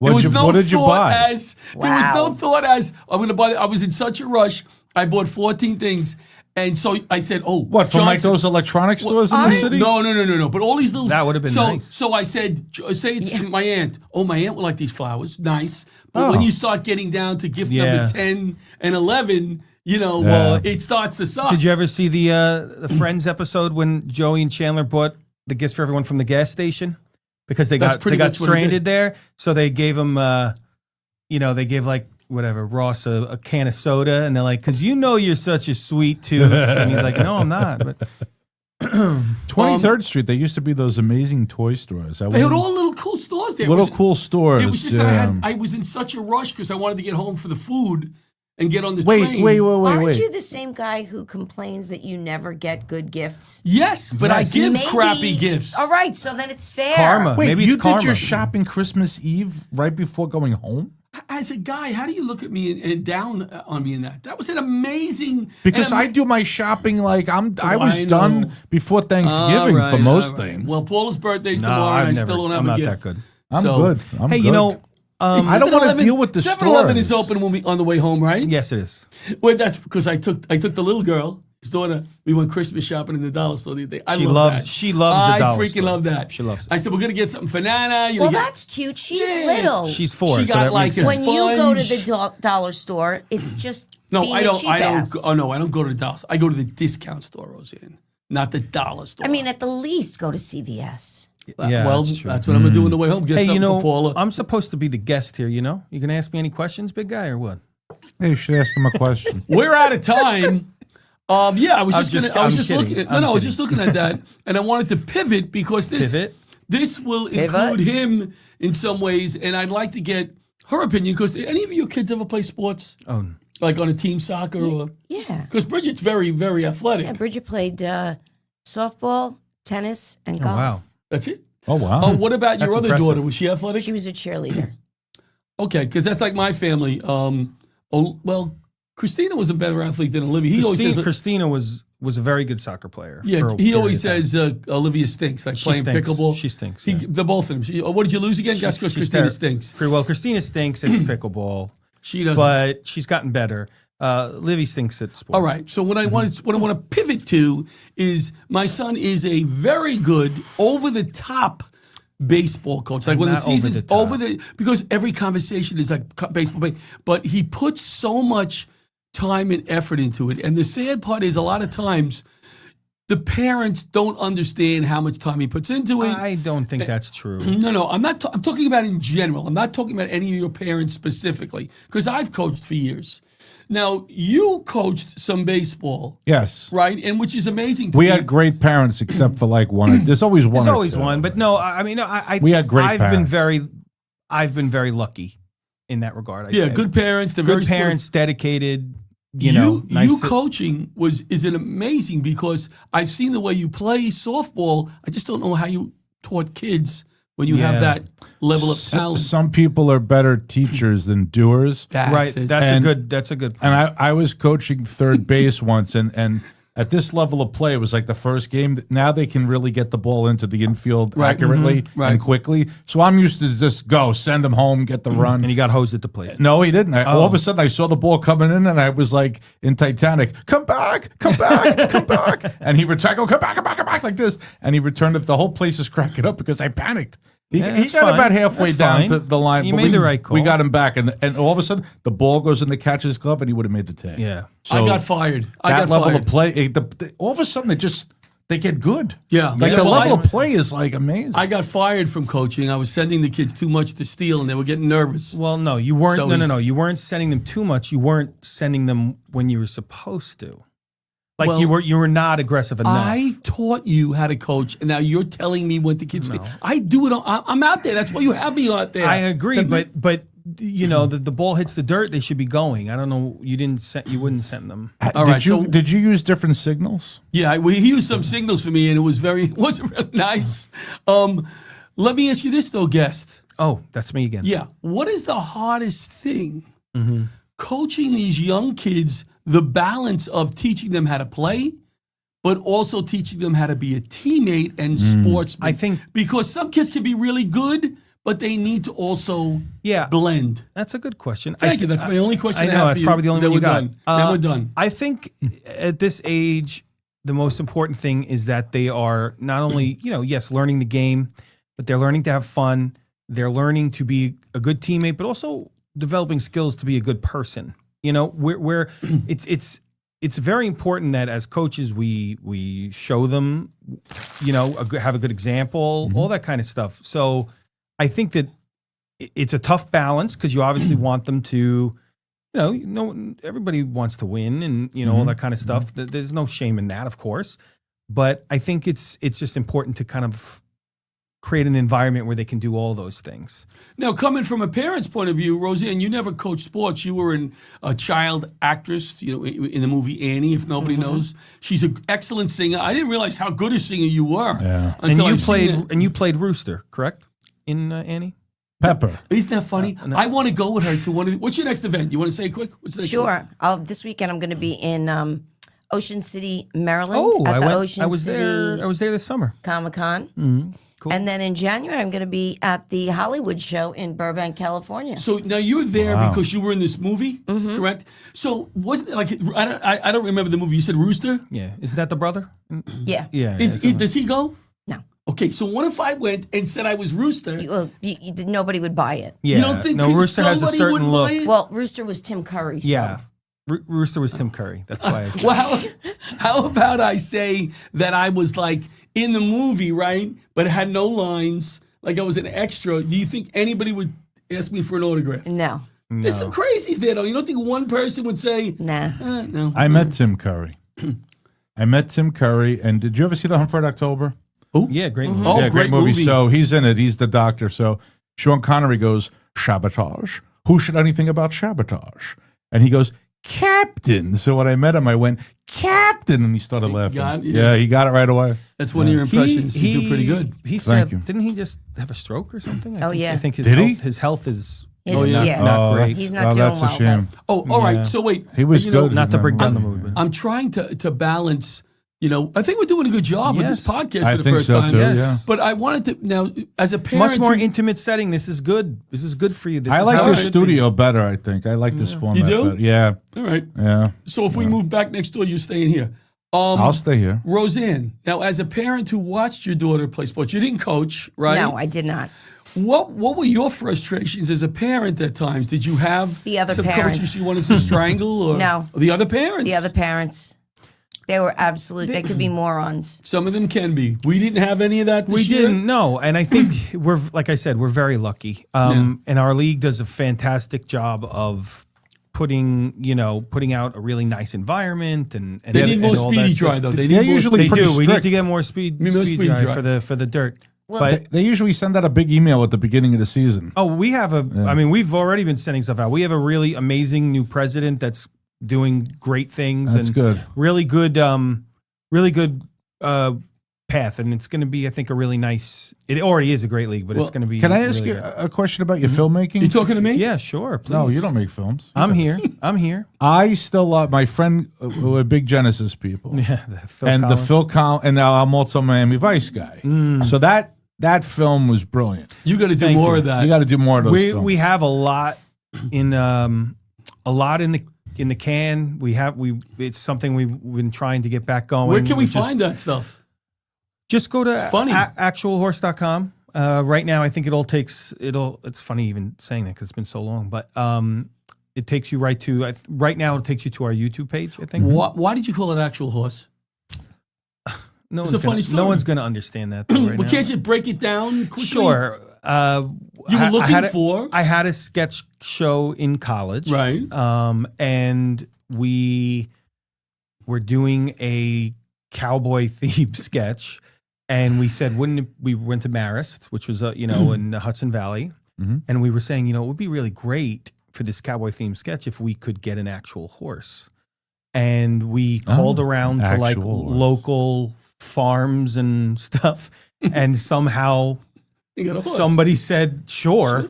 There was no What did you thought buy? there was no Wow. thought as I'm going to buy. I was in such a rush. I bought 14 things, and so I said, "Oh, What, from like Johnson- those electronic stores in the city? No. But all these little That would have been so, nice. So I said, say it's my aunt. Oh, my aunt would like these flowers. Nice. But when Oh. you start getting down to gift Yeah. number 10 and 11, it starts to suck. Did you ever see the Friends episode when Joey and Chandler bought the gifts for everyone from the gas station because they That's got pretty they got much what he stranded did. there? So they gave him, they gave like whatever Ross a can of soda, and they're like, "Cause you're such a sweet tooth," and he's like, "No, I'm not." But 23rd Street, there used to be those amazing toy stores. They had all little cool stores there. It little was- cool stores. It was just that I was in such a rush because I wanted to get home for the food and get on the train. Aren't you the same guy who complains that you never get good gifts? Yes, but I Yes. give Maybe- crappy gifts. All right, so then it's fair. Karma. Wait, Maybe you it's did karma. your shopping Christmas Eve right before going home? As a guy, how do you look at me and down on me in that? That was an amazing. Because and I do my shopping like I was I know. done before Thanksgiving All right, for most all right. things. Well, Paula's birthday's no, tomorrow, and I I've still never. don't have I'm a not gift. that good. I'm so- good. I'm Hey, good. you know, I don't wanna 7-Eleven deal with the 7-Eleven is stores. open when we on the way home, right? yes, it is. Well, that's because I took the little girl, his daughter. We went Christmas shopping in the dollar store the other day. I She love loves- that. she loves the I dollar freaking store. love that. She loves it. I said we're gonna get something for Nana. Well, that's cute. She's Yeah. little. She's 4. She so got that like makes a sense. when you go to sponge. the dollar store, it's just No, being I a don't. cheap I don't. ass. Oh no, I don't go to the dollar store. I go to the discount store, Roseanne, not the dollar store. I mean, at the least, go to CVS. Yeah, well, that's true. that's what I'm gonna do on the way home. Get Hey, something for Paula. I'm supposed to be the guest here. You can ask me any questions, big guy, or what? Hey, you should ask him a question. We're out of time. Yeah, I was I'm just just- gonna. I was I'm just kidding. looking. I'm I was kidding. just looking at that, and I wanted to pivot because Pivot? this will include him in some ways, and I'd like to get her opinion because any of your kids ever play sports, Oh, like on a team soccer or? Yeah. Because Bridget's very, very athletic. Yeah, Bridget played softball, tennis, and golf. wow. That's it. Oh, wow. Oh, what about your That's other impressive. daughter? Was she athletic? She was a cheerleader. Okay, because that's like my family. Well, Christina was a better athlete than Olivia. He always says, Christina was a very good soccer player. yeah, for a he period always of time. says Olivia stinks, like She playing stinks. pickleball. She stinks, He, yeah. they're both of them. What did you lose again? That's because She's Christina ter- stinks. Pretty well. Christina stinks at pickleball, She doesn't. but she's gotten better. Livy stinks at sports. All right. So what I want to pivot to is my son is a very good over the top baseball coach. Like when the Not over season's the top. over the because every conversation is like baseball, but he puts so much time and effort into it. And the sad part is a lot of times the parents don't understand how much time he puts into it. I don't think that's true. No, I'm not. I'm talking about in general. I'm not talking about any of your parents specifically because I've coached for years. Now you coached some baseball, Yes. right? And which is amazing. To We me. had great parents except for like one. There's always one. There's or always two. one, but no, I mean, no, We had great I've been parents. I've been very lucky in that regard. Yeah, good parents. They're good very supportive. parents, dedicated. You know, you to- coaching is an amazing because I've seen the way you play softball. I just don't know how you taught kids when you have Yeah. that level of talent. Some people are better teachers than doers. That's right. it. That's And- a good. That's a good. And I was coaching third base once, and at this level of play, it was like the first game. Now they can really get the ball into the infield Right, accurately right. and quickly. So I'm used to just go, send them home, get the run. and he got hosed at the plate. No, he didn't. All of a sudden, I saw the ball coming in, and I was like in Titanic, come back, come back, come back. And he returned, go, come back, like this. And he returned it. The whole place is cracking up because I panicked. He that's got fine. about halfway That's down fine. to the line. You but made we- the right call. We got him back, and all of a sudden, the ball goes in the catcher's glove, and he would have made the tag. Yeah. I got fired. I that got level fired. of play, all of a sudden, they get good. Yeah. Like Yeah, the well, level I- of play is like amazing. I got fired from coaching. I was sending the kids too much to steal, and they were getting nervous. Well, no, you weren't. So No. he's- You weren't sending them too much. You weren't sending them when you were supposed to. Like Well, you were not aggressive enough. I taught you how to coach, and now you're telling me when the kids steal. I do it. I'm out there. That's why you have me out there. I agree, To- but you know, the ball hits the dirt, they should be going. I don't know. You wouldn't send them. All right, Did you use different signals? Yeah, he used some signals for me, and it wasn't really nice. Let me ask you this though, guest. Oh, that's me again. Yeah, what is the hardest thing coaching these young kids? The balance of teaching them how to play, but also teaching them how to be a teammate and sportsman. I think- because some kids can be really good, but they need to also Yeah. blend. That's a good question. Thank you. That's my only question. I I know have that's for you. probably the only Then one you we're got. done. Then we're done. I think at this age, the most important thing is that they are not only, yes, learning the game, but they're learning to have fun. They're learning to be a good teammate, but also developing skills to be a good person. Where it's very important that as coaches we show them, have a good example, all that kind of stuff. So I think that it's a tough balance because you obviously want them to, everybody wants to win and all that kind of stuff. There's no shame in that, of course, but I think it's just important to kind of create an environment where they can do all those things. Now, coming from a parent's point of view, Roseanne, you never coached sports. You were a child actress, in the movie Annie, if nobody knows. She's an excellent singer. I didn't realize how good a singer you were. Yeah. Until And I've seen it. you played Rooster, correct? In Annie? Pepper. Isn't that funny? I want to go with her to one of what's your next event? You want to say it quick? What's the next one? Sure. This weekend I'm going to be in Ocean City, Maryland, Oh, at I the went. Ocean I was City there. I was there this summer. Comic Con. Cool. And then in January, I'm going to be at the Hollywood show in Burbank, California. So now you're there because you were in this movie, correct? So wasn't it like I don't remember the movie. You said Rooster. Yeah, isn't that the brother? Yeah. Yeah. Does he go? No. Okay, so what if I went and said I was Rooster? Well, nobody would buy it. yeah. You don't think no? Rooster has a somebody certain would look. buy it? Well, Rooster was Tim Curry. So. Yeah, Rooster was Tim Curry. That's why. I said. Well, how about I say that I was like in the movie, right? But it had no lines, like I was an extra. Do you think anybody would ask me for an autograph? No. There's some crazies there, though. You don't think one person would say, Nah. no. I met Tim Curry. And did you ever see The Hunt for Red October? Yeah, great movie. Oh, Yeah, great movie. So he's in it. He's the doctor. So Sean Connery goes, "Sabotage? Who should anything about sabotage?" And he goes, "Captain." So when I met him, I went, "Captain," and he started laughing. got it? Yeah, he got it right away. That's one of your impressions. You do pretty good. He Thank said, you. didn't he just have a stroke or something? Oh, yeah. I think his Did he? health, his health is Yeah. not great. He's not doing that's well, a shame. Oh, all right. So wait. He was good. Not to bring down the Yeah. mood, but I'm trying to balance. I think we're doing a good job with this Yes. podcast I for the think first so time. too. Yes. Yeah. But I wanted to now, as a parent, much more who- intimate setting. This is good. This is good for you. This I is like how this it should studio better. I think I like this format. You do? better. Yeah, All right. yeah. So if we move back next door, you're staying here. I'll stay here. Roseanne, now as a parent who watched your daughter play sports, you didn't coach, right? No, I did not. What were your frustrations as a parent at times? Did you have The other some parents. coaches you wanted to strangle? Or No. The other parents? The other parents, they were they could be morons. Some of them can be. We didn't have any of that this We year. didn't know, and I think like I said, we're very lucky. And our league does a fantastic job of putting out a really nice environment and They need more and all that speedy stuff. dry, though. They They're need more usually They pretty do. We need strict. to get more speed More speedy dry dry. for the dirt. Well, But They usually send out a big email at the beginning of the season. oh, we have I mean, we've already been sending stuff out. We have a really amazing new president that's doing great things. That's and good. Really good, path, and it's going to be, I think, a really nice. It already is a great league, but Well, it's going to be. Can I ask really you good. a question about your filmmaking? You talking to me? Yeah, sure. Please. No, you don't make films. I'm here. I'm here. I still love my friend. We're big Genesis people. Yeah, the Phil and Collins. the Phil Collins, and now I'm also a Miami Vice guy. So that film was brilliant. You got to do Thank more you. of that. You got to do more of those. films. We have a lot in the can. It's something we've been trying to get back going. Where can we Just- find that stuff? Just go to funny. actualhorse.com. Right now, I think it's funny even saying that because it's been so long, but it takes you right to, right now it takes you to our YouTube page, I think. Why did you call it Actual Horse? No It's one's a funny gonna, story. No one's going to understand that though, right Well, now. can't you break it down quickly? Sure. You were looking for? I had a sketch show in college, Right. And we were doing a cowboy themed sketch, and we said, we went to Marist, which was in the Hudson Valley, and we were saying, it would be really great for this cowboy themed sketch if we could get an actual horse, and we called around to like actual horse. local farms and stuff, and somehow. You got a horse. Somebody said, sure.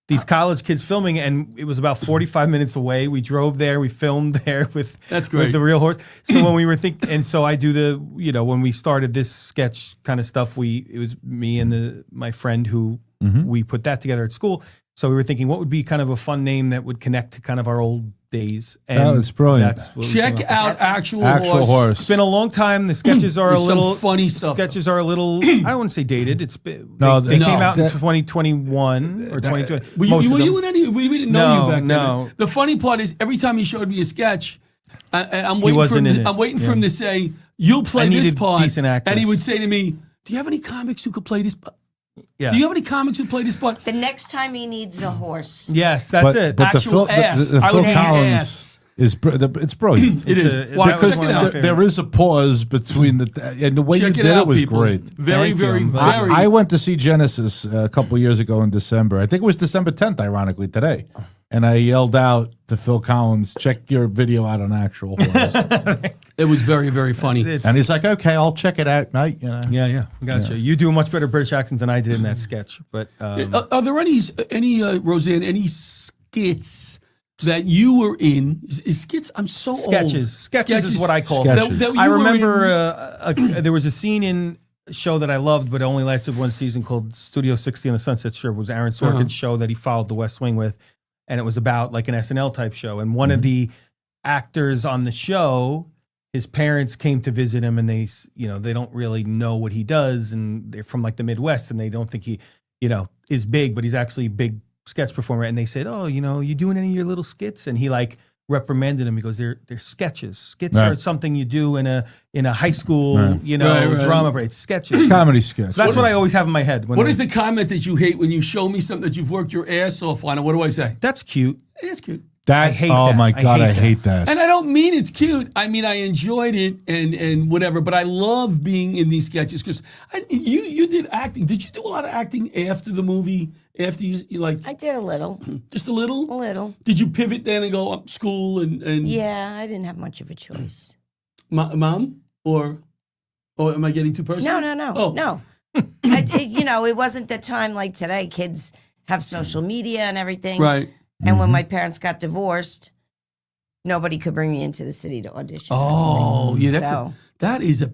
These college kids filming, and it was about 45 minutes away. We drove there, we filmed there with That's great. with the real horse. So when we were thinking, and so I do when we started this sketch kind of stuff, it was me and my friend who we put that together at school. So we were thinking, what would be kind of a fun name that would connect to kind of our old days? And That was brilliant. That's what we Check came up out with. actual horse. It's been a long time. The sketches are a There's some little funny stuff. Sketches are a little. I wouldn't say dated. It's been, No, they no, came out in that- 2021 or 2020. Were most of you them. in any? We didn't know No, you back then. no. The funny part is every time he showed me a sketch, I'm waiting for wasn't him. in it. I'm waiting for him to say, "You'll play I this needed part," decent actors. and he would say to me, "Do you have any comics who could play this part? Yeah. Do you have any comics who play this part?" The next time he needs a horse. Yes, that's it. But Actual ass. the I Phil would hate Collins ass. is it's brilliant. It It's is. a- Well, that was check one it of my out. favorite. There is a pause between and the way Check you it did out, it was people. great. Very, Thank you. very, I'm glad. very. I went to see Genesis a couple years ago in December. I think it was December 10th, ironically, today. And I yelled out to Phil Collins, check your video out on actual horse. It was very, very funny. It's- And he's like, okay, I'll check it out, mate. You know? yeah, gotcha. You do a much better British accent than I did in that sketch. But Are there any Roseanne, any skits that you were in? Is skits? I'm so old. sketches is what I call Sketches. them. That I you were remember there was a scene in a show that I loved, but it only lasted one season, called Studio 60 on the Sunset Strip. It was Aaron Sorkin's show that he followed The West Wing with, and it was about like an SNL type show. And one of the actors on the show, his parents came to visit him, and they don't really know what he does, and they're from like the Midwest, and they don't think he, is big, but he's actually a big sketch performer. And they said, "Oh, you doing any of your little skits?" And he like reprimanded him. He goes, "They're sketches. Skits are Right. something you do in a high school, Right. Right. drama break. It's sketches." Comedy sketch. So that's what I always have in my head. What is the comment that you hate when you show me something that you've worked your ass off on? And what do I say? That's cute. It's cute. that? I hate oh that. my I God, hate I that. hate that. And I don't mean it's cute. I mean I enjoyed it and whatever. But I love being in these sketches because you did acting. Did you do a lot of acting after the movie? After you like I did a little. just a little? A little. Did you pivot then and go up school and Yeah, I didn't have much of a choice. Mom or am I getting too personal? No. Oh. No. It wasn't the time like today. Kids have social media and everything. Right. And when my parents got divorced, nobody could bring me into the city to audition. Oh, yeah, So- that is a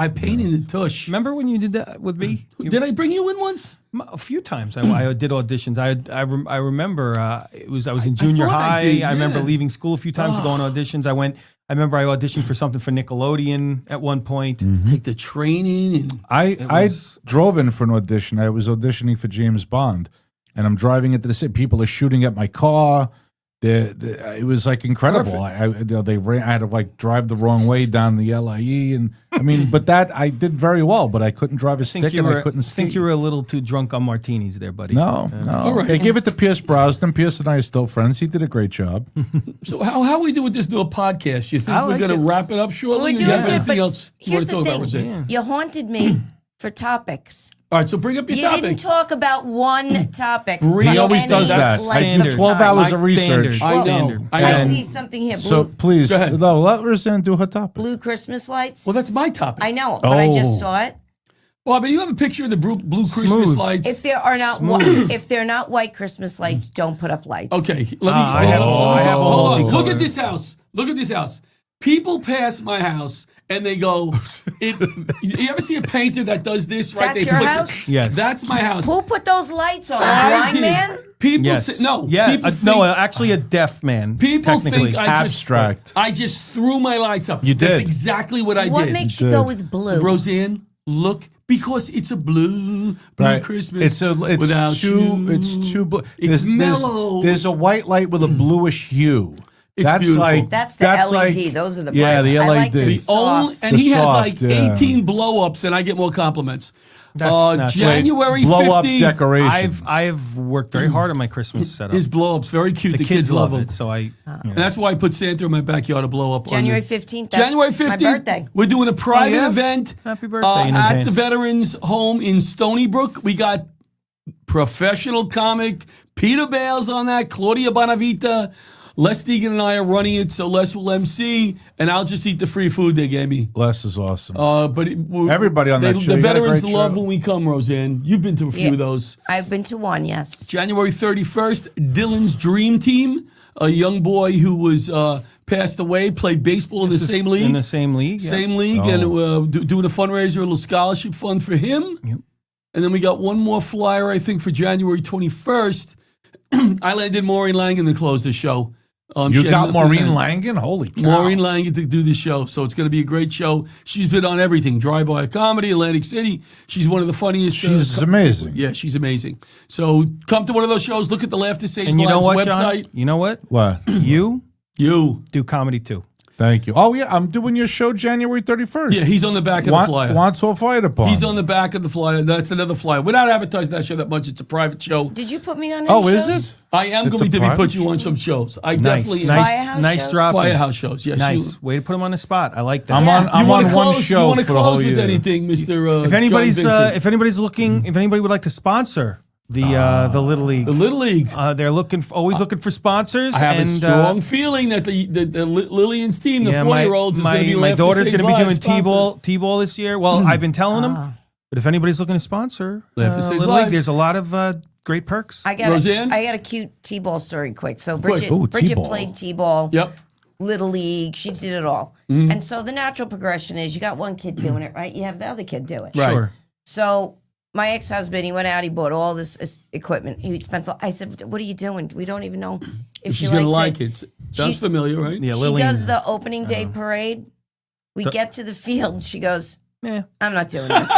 pain in the tush. Remember when you did that with me? Did I bring you in once? A few times I did auditions. I remember I was in junior thought I high. did, I remember yeah. leaving school a few times to go on auditions. I remember I auditioned for something for Nickelodeon at one point. Take the training and I drove in for an audition. I was auditioning for James Bond, and I'm driving into the city. People are shooting at my car. It was like incredible. I had to like drive the wrong way down the LIE, and I mean, but that I did very well. But I couldn't drive a stick, and I couldn't skate. think you were a little too drunk on martinis there, buddy. No. All right. They gave it to Pierce Brosnan. Pierce and I are still friends. He did a great job. so how we do with this new podcast? You think I we're like going to it. wrap it up shortly? We Do do you have it, anything but else you want here's to talk the about, thing. Roseanne? You haunted me for topics. All right, so bring up your You topic. didn't talk about one topic. He for always any does that. length I do of 12 time. hours of research. I know. Standard. I I know. see something here. So please, Go ahead. no, let Roseanne do her topic. Blue Christmas lights. Well, that's my topic. I know, but I Oh. just saw it. Well, but you have a picture of the blue Christmas Smooth. lights. If they're not white Christmas lights, don't put up lights. Okay, let me. I have hold on. multicolor. Look at this house. Look at this house. People pass my house and they go. You ever see a painter that does this? Right? That's they your flip it. house? Yes. That's my house. Who put those lights on? I Blind did. man? People Yes. say, no. Yeah. People No. think- Actually, a deaf man. People technically. think Abstract. I just threw my lights up. You That's did. exactly what I What did. makes you did. go with blue? Roseanne, look, because it's a blue Right. Christmas. It's without too you. it's too blue. It's mellow. There's a white light with a bluish hue. It's That's beautiful. like That's the that's LED. like- Those are the yeah, bright the ones. I like LED. the The soft. And The he has like soft, yeah. 18 blow-ups, and I get more compliments. That's not true. January blow up 15th. decorations. I've worked very hard on my Christmas setup. His blow-ups, very cute. the The kids love them. it, so I. And that's why I put Santa in my backyard to blow up. January on the- 15th. That's January 15th. my birthday. We're doing a private yeah? event Happy birthday in at advance. the Veterans Home in Stony Brook. We got professional comic Peter Bales on that, Claudia Bonavita. Les Deegan and I are running it, so Les will MC, and I'll just eat the free food they gave me. Les is awesome. Everybody on that show. The You got a veterans great love show. when we come, Roseanne. You've been to a few Yeah. of those. I've been to one, yes. January 31st, Dylan's Dream Team, a young boy who was passed away, played baseball in the same league. In the same league. Yeah. Same league, and doing a fundraiser, a little scholarship fund for him. Yep. And then we got one more flyer, I think, for January 21st. I landed Maureen Langan to close the show. You she had got nothing Maureen to- Langan? Holy cow. Maureen Langan to do the show, so it's going to be a great show. She's been on everything, Drive-By Comedy, Atlantic City. She's one of the funniest. She's amazing. Yeah, she's amazing. So come to one of those shows. Look at the Laughter Saves And you know Lives what, website. John? You know what? What? You You. do comedy too. Thank you. Oh, yeah, I'm doing your show January 31st. Yeah, he's on the back of the flyer. Want to fight upon. He's on the back of the flyer. That's another flyer. We're not advertising that show that much. It's a private show. Did you put me on any Oh, shows? is it? I am It's going a to be private put you on some shows. I definitely nice, Firehouse nice shows? drop. Firehouse shows. Yes. Nice. Way to put him on the spot. I like that. I'm on. I'm You want on to one close? show You want to for the whole close with year. anything, Mr. if anybody's looking, if anybody would like to sponsor the Little League, the Little League. they're always looking for sponsors. I have a and, strong feeling that the Lillian's team, the 4-year-olds, is going to be my Laughter daughter's Saves going to be doing Lives T-ball this year. Well, I've been telling them, but if anybody's looking to sponsor Laughter Saves Little Lives. League, there's a lot of great perks. I got Roseanne? I got a cute T-ball story quick. So Quick. Bridget, Ooh, Bridget T-ball. played T-ball, Yep. Little League. She did it all. And so the natural progression is you got one kid doing it, right? You have the other kid do it. Right. Sure. So my ex-husband, he went out, he bought all this equipment. He spent. I said, "What are you doing? We don't even know if she She's going to likes like it. Sounds She- familiar, right? Yeah, She Lillian. does the opening day parade. We get to the field. She goes, Yeah. "I'm not doing this."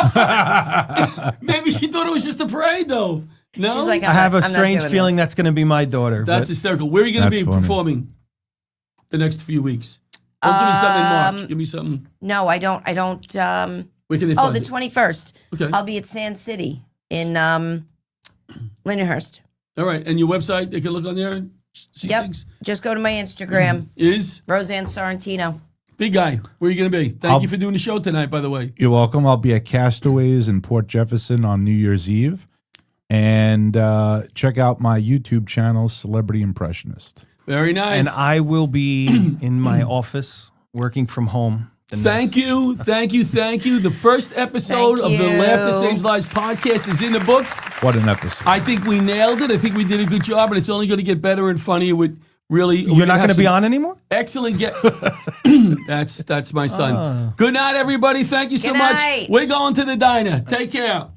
Maybe she thought it was just a parade, though. No? She's like, I have a I'm not strange doing feeling this. that's going to be my daughter. That's but hysterical. Where are you going to That's be funny. performing the next few weeks? Don't give me something in March. Give me something. No, I don't. Where can they Oh, find the it? 21st. Okay. I'll be at Sand City in Lindenhurst. All right. And your website, they can look on there and see Yep. things? Just go to my Instagram, Is Roseanne Sorrentino. Big Guy. Where are you going to be? Thank you for doing the show tonight, by the way. You're welcome. I'll be at Castaways in Port Jefferson on New Year's Eve. And check out my YouTube channel, Celebrity Impressionist. Very nice. and I will be in my office working from home. Thank you. The first episode Thank of the you. Laughter Saves Lives podcast is in the books. What an episode. I think we nailed it. I think we did a good job, and it's only going to get better and funnier with really. You're not going to be on anymore? Excellent guests. That's my son. Good night, everybody. Thank you so Good much. night. We're going to the diner. Take care.